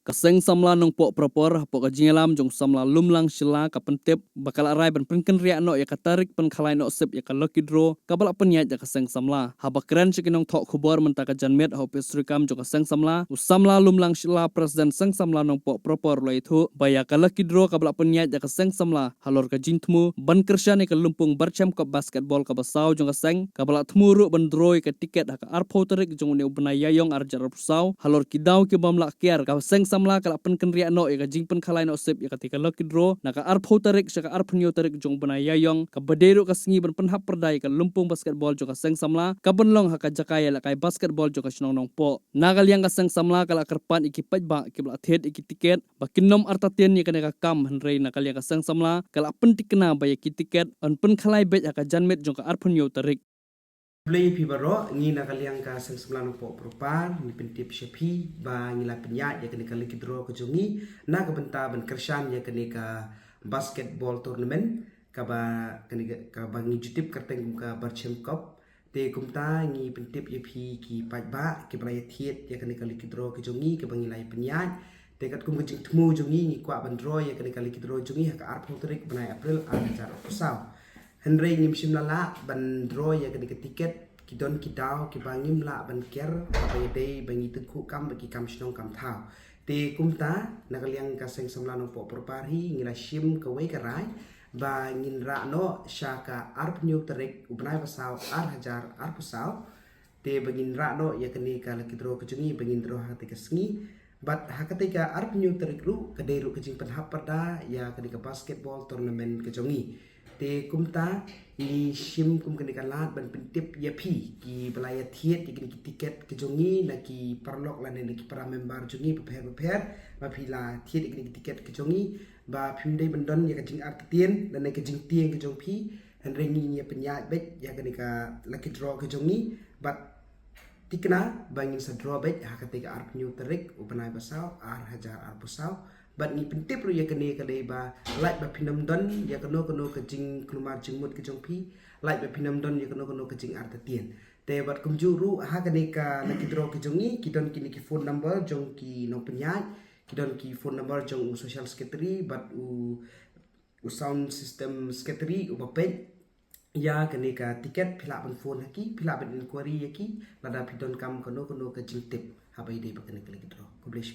Kaseng samla nong pok propor pok jingalam jong samla lumlang shila ka pentip bakal arai ban penken ria no ya katarik pen khalai no sip ya ka lucky draw kabala penyat ya kaseng samla haba keren chikinong thok khubor mentaka janmet ho pesrikam jong kaseng samla usamla lumlang shila presiden seng samla nong pok propor lai thu baya ka lucky draw kabala penyat ya kaseng samla halor ka jintmu ban kershan ya ka lumpung barcham ka basketball ka basau jong kaseng kabala thmuru ban draw ka tiket ha ka arpho tarik jong ne ubnaya yong arjar pusau halor kidau ki bamla kiar ka seng samla kala pen kenria no ya jing pen khalai no sip ya ketika lucky draw naka arpho tarik saka arphnyo tarik jong bana yayong ka baderu ka singi ban pen hap perdai ka lumpung basketball joka seng samla ka benlong ha ka jakaya la kai basketball joka snong nong po nagal yang ka seng samla kala kerpan iki paj ba ki bla thet iki tiket ba kinom artatien ni ka kam hanrei nakal yang ka seng samla kala pen tikna ba ya ki tiket an pen khalai bet ka janmet jong ka arphnyo tarik Play pibaro ngi nakaliang ka sang sembilan po propar ni pentip shepi ba ngila penyat ya kene kali kidro ko jungi na ka benta ban kershan ya kene ka basketball tournament ka ba kene ka ba ngi jutip karteng ka barchem cup te kumta ngi pentip yepi ki paj ba ki balai thiet ya kene kali kidro ko jungi ka ba ngila penyat te kat kum kecing temu jungi ngi kwa bandro ya kene kali kidro jungi ka arpong terik benai april a jar pusau Henry ngim sim lala ban draw ya kene tiket kidon kidau ki bangim la ban ker apa ya dei bangi tengku kam bagi kam snong kam thau te kumta nakaliang ka seng samla no po propari ngila sim ka wei ka rai ba ngin ra no shaka arp nyu terek ubnai pasau ar hajar ar pasau te bangin ra no ya kene ka laki draw ka jungi bangin draw ha te ka sngi bat hakatika arp nyu terek ru ka dei ru ka jing pan hap pada ya kene ka basketball tournament ka jungi te kumta ini sim kum kene kalat ban pentip ya pi ki belaya thiet ki tiket ke jongi na ki parlok la ne ki para member jongi prepare ba pila thiet ki tiket ke jongi ba phimdei bandon ya ka jing art tien dan ne ke jing tieng ke jong pi han rengi ya penyat bet ya kene ka lucky draw ke jongi bat tikna bangin sa draw bet ha ka te ka arp new tarik upanai basau ar hajar ar pusau bat ni pentip ru ya kene kale ba like ba pinam don ya keno ke jing klumar jingmut ke jong pi like ba pinam don ya keno ke jing arta tien te bat kumju ru ha kene ka laki draw ke jongi kidon kini ki phone number jong ki no penyat kidon ki phone number jong social secretary bat u sound system secretary u bapet ya kene ka tiket phila ban phone haki phila ban inquiry yaki lada pidon kam keno ke jing tip ha bai de ba kene laki draw ko bless